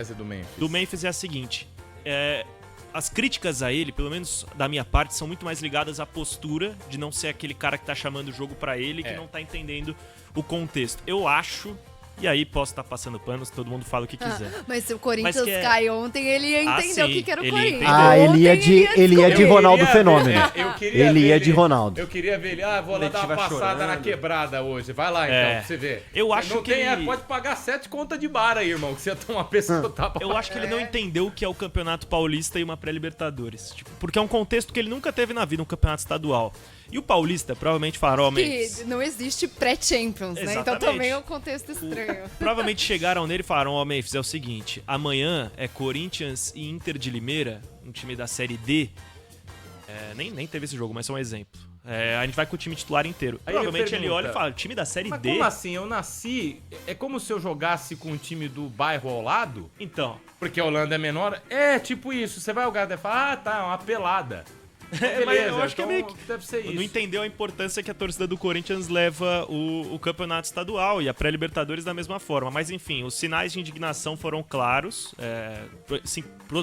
Essa é do Memphis. Do Memphis é a seguinte. As críticas a ele, pelo menos da minha parte, são muito mais ligadas à postura de não ser aquele cara que tá chamando o jogo pra ele, que não tá entendendo o contexto. Eu acho, e aí posso estar passando panos, todo mundo fala o que quiser. Mas se o Corinthians Mas que cai ontem, ele ia entender o que era o ele Corinthians. entendeu. Ele ia de Ronaldo Fenômeno. Eu queria Ele ver ia de Ronaldo. Eu queria ver ele. Vou lá dar uma passada na quebrada hoje. Vai lá, então, pra você ver. Eu acho não que ele... Pode pagar 7 contas de bar aí, irmão, que você ia tomar pescotada. Eu acho que ele não entendeu o que é o Campeonato Paulista e uma pré-Libertadores. Tipo, porque é um contexto que ele nunca teve na vida, um campeonato estadual. E o Paulista provavelmente falaram, Que não existe pré-Champions, né? Então Exatamente. também é um contexto estranho. Provavelmente chegaram nele e falaram, Memphis, é o seguinte, amanhã é Corinthians e Inter de Limeira, um time da Série D. Nem teve esse jogo, mas é um exemplo. A gente vai com o time titular inteiro. Aí Provavelmente ele pergunta, olha e fala, time da Série Mas D? como assim? Eu nasci... É como se eu jogasse com um time do bairro ao lado? Então... Porque a Holanda é menor? É, tipo isso. Você vai ao lugar e fala, é uma pelada. Beleza, mas eu acho que é então meio que... deve ser isso. Não entendeu a importância que a torcida do Corinthians leva o campeonato estadual e a pré-Libertadores da mesma forma. Mas enfim, os sinais de indignação foram claros,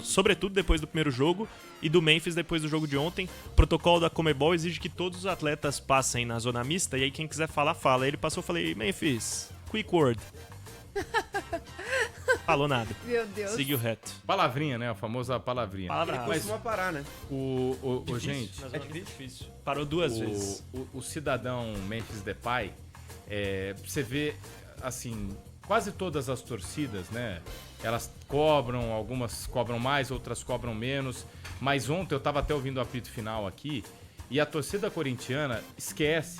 sobretudo depois do primeiro jogo e do Memphis depois do jogo de ontem. O protocolo da Conmebol exige que todos os atletas passem na zona mista e aí quem quiser falar, fala. Ele passou, eu falei, Memphis, quick word. Falou nada. Meu Deus. Seguiu reto. Palavrinha, né? A famosa palavrinha. Palavra Mas costuma parar, né? Gente... É difícil. Parou duas vezes. O cidadão Memphis Depay, você vê, assim, quase todas as torcidas, né? Elas cobram, algumas cobram mais, outras cobram menos. Mas ontem eu tava até ouvindo o apito final aqui, e a torcida corintiana esquece.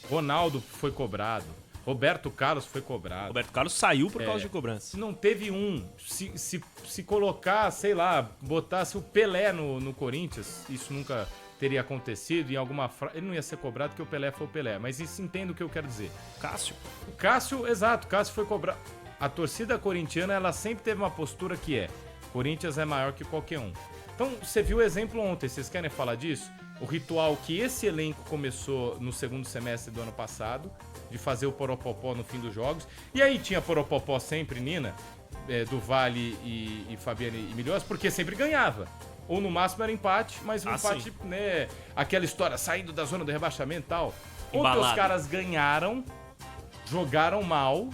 Ronaldo foi cobrado. Roberto Carlos foi cobrado. Roberto Carlos saiu por causa de cobrança. Não teve um. Se colocar, sei lá, botasse o Pelé no Corinthians, isso nunca teria acontecido. Em alguma ele não ia ser cobrado porque o Pelé foi o Pelé. Mas isso entendo o que eu quero dizer. Cássio. O Cássio foi cobrado. A torcida corintiana, ela sempre teve uma postura que Corinthians é maior que qualquer um. Então, você viu o exemplo ontem. Vocês querem falar disso? O ritual que esse elenco começou no segundo semestre do ano passado, de fazer o poropopó no fim dos jogos. E aí tinha poropopó sempre, Nina, do Vale e Fabiane e Milhões, porque sempre ganhava. Ou no máximo era empate, mas um empate, né? Aquela história, saindo da zona do rebaixamento e tal. Ontem os caras ganharam, jogaram mal,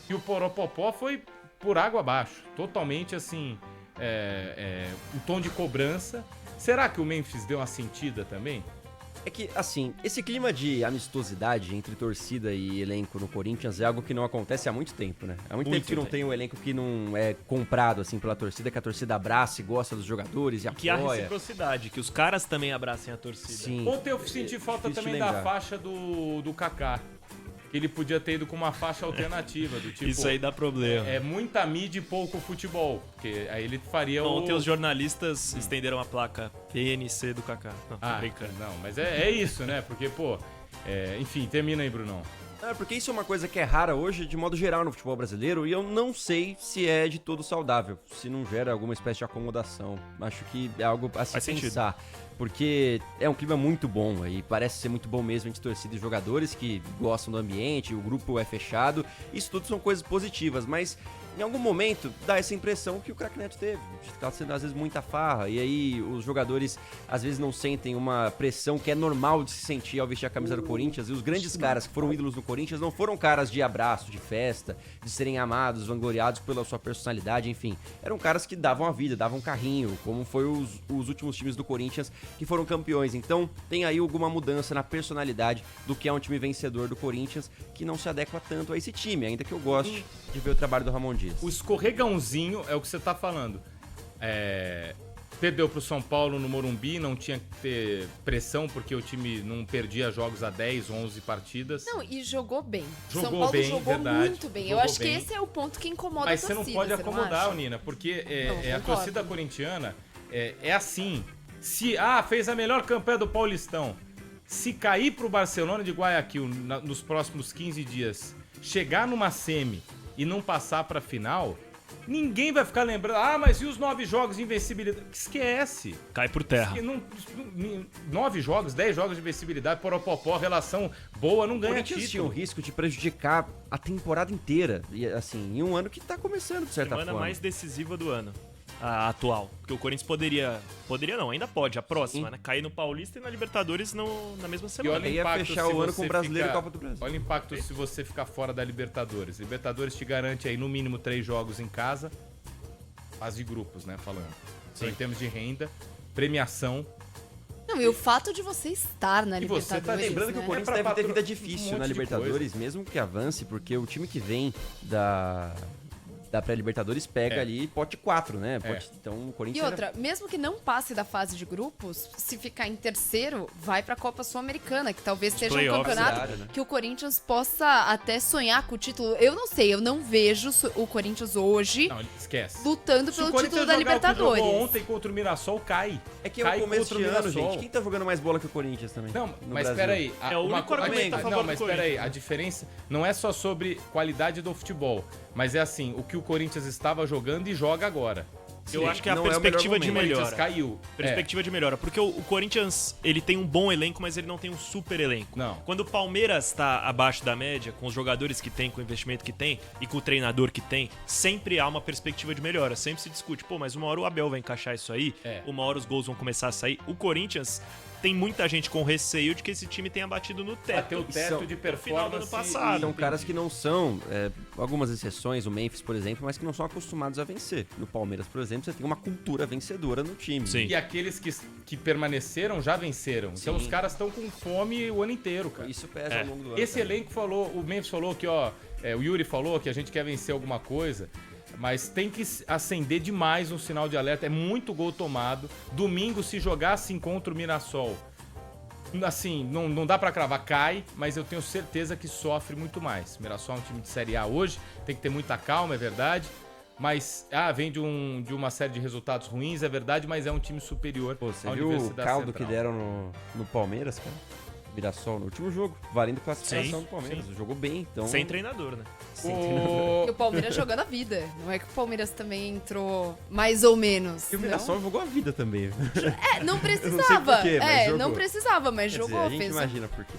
e o poropopó foi por água abaixo. Totalmente assim, um tom de cobrança. Será que o Memphis deu uma sentida também? É que, assim, esse clima de amistosidade entre torcida e elenco no Corinthians é algo que não acontece há muito tempo, né? Há muito tempo que não tem um elenco que não é comprado, assim, pela torcida, que a torcida abraça e gosta dos jogadores e apoia. Que há reciprocidade, que os caras também abracem a torcida. Sim. Ontem eu senti falta também da faixa do Kaká. Ele podia ter ido com uma faixa alternativa, do tipo... Isso aí dá problema. É muita mídia e pouco futebol, porque aí ele faria Ontem os jornalistas estenderam a placa PNC do Kaká. Não, tô brincando. Não, mas é isso, né? Porque, enfim, termina aí, Brunão. Porque isso é uma coisa que é rara hoje, de modo geral, no futebol brasileiro, e eu não sei se é de todo saudável, se não gera alguma espécie de acomodação. Acho que é algo a se pensar. Porque é um clima muito bom e parece ser muito bom mesmo entre torcida e jogadores que gostam do ambiente, o grupo é fechado. Isso tudo são coisas positivas, mas em algum momento dá essa impressão que o Craque Neto teve. Tá sendo às vezes muita farra, e aí os jogadores às vezes não sentem uma pressão que é normal de se sentir ao vestir a camisa do Corinthians. E os grandes caras que foram ídolos no Corinthians não foram caras de abraço, de festa, de serem amados, vangloriados pela sua personalidade, enfim. Eram caras que davam a vida, davam carrinho, como foi os últimos times do Corinthians que foram campeões. Então tem aí alguma mudança na personalidade do que é um time vencedor do Corinthians, que não se adequa tanto a esse time, ainda que eu goste de ver o trabalho do Ramon Dias. O escorregãozinho é o que você tá falando. Perdeu pro São Paulo no Morumbi, não tinha que ter pressão porque o time não perdia jogos a 10, 11 partidas. Não, e jogou bem. Jogou São Paulo bem, jogou verdade. muito bem. Jogou Eu acho bem. que esse é o ponto que incomoda Mas a você torcida. não pode você não acomodar, acha? Nina, porque Não, a concordo. torcida corintiana é assim. Se fez a melhor campanha do Paulistão. Se cair pro Barcelona de Guayaquil nos próximos 15 dias, chegar numa semi e não passar pra final, Ninguém vai ficar lembrando, mas e os 9 jogos de invencibilidade? Esquece. Cai por terra. 9 jogos, 10 jogos de invencibilidade, poropopó, relação boa, não O ganha Corinthians tinha o título. risco de prejudicar a temporada inteira. E assim, em um ano que tá começando, de certa Semana forma. mais decisiva do ano. A atual. Porque o Corinthians poderia não, ainda pode, a próxima, né? Cair no Paulista e na Libertadores na mesma E semana. olha o Ia impacto fechar se o ano você com o Brasileiro e ficar- Copa do Brasil. Olha o impacto se você ficar fora da Libertadores. Libertadores te garante aí no mínimo 3 jogos em casa. Fase de grupos, né? Falando. Então, em termos de renda, premiação. Não, e o fato de você estar na E você tá Libertadores, Lembrando que o né? Corinthians pra deve ter patro- vida um difícil monte na de Libertadores, mesmo que avance, porque o time que vem da pré-Libertadores pega ali pote 4, né? Então o E Corinthians... outra, mesmo que não passe da fase de grupos, se ficar em terceiro, vai pra Copa Sul-Americana, que talvez seja um playoffs, campeonato verdade, né? que o Corinthians possa até sonhar com o título. Eu não sei, eu não vejo o Corinthians hoje Não, esquece. lutando Se o pelo Corinthians título da jogar o que Libertadores. jogou ontem contra o Mirassol, cai. É que é Cai o começo contra de o ano, Mirassol. gente. Quem tá jogando mais bola que o Corinthians também? Não, no mas Brasil? peraí. É o único argumento a favor Não, do mas Corinthians. peraí. A diferença não é só sobre qualidade do futebol, mas é assim, o que o Corinthians estava jogando e joga agora. Eu acho que é a não é o perspectiva melhor de O Corinthians melhora. caiu. Perspectiva de melhora. Porque o Corinthians, ele tem um bom elenco, mas ele não tem um super elenco. Não. Quando o Palmeiras tá abaixo da média, com os jogadores que tem, com o investimento que tem e com o treinador que tem, sempre há uma perspectiva de melhora. Sempre se discute, mas uma hora o Abel vai encaixar isso aí, uma hora os gols vão começar a sair. O Corinthians tem muita gente com receio de que esse time tenha batido no teto. Bateu o teto de final do ano performance. passado. São caras que não são, algumas exceções, o Memphis, por exemplo, mas que não são acostumados a vencer. No Palmeiras, por exemplo, você tem uma cultura vencedora no time. Sim. E aqueles que permaneceram já venceram. Então os caras estão com fome o ano inteiro, cara. Isso pesa ao longo do ano. Esse cara. elenco falou, o Memphis falou que, o Yuri falou que a gente quer vencer alguma coisa, mas tem que acender demais um sinal de alerta. É muito gol tomado. Domingo, se jogar assim contra o Mirassol, assim, não dá pra cravar, cai, mas eu tenho certeza que sofre muito mais. Mirassol é um time de Série A hoje, tem que ter muita calma, é verdade. Mas, vem de uma série de resultados ruins, é verdade, mas é um time superior Pô, você à viu o Universidade caldo Central. que deram no Palmeiras, cara? Mirassol no último jogo, valendo classificação Sim, do Palmeiras. sim. Jogou bem, então... Sem treinador, né? E o Palmeiras jogando a vida. Não é que o Palmeiras também entrou mais ou menos. E o Mirassol jogou a vida também. Não Eu não sei precisava. por quê, mas jogou. não precisava, mas Quer dizer, jogou. a gente fez imagina por quê.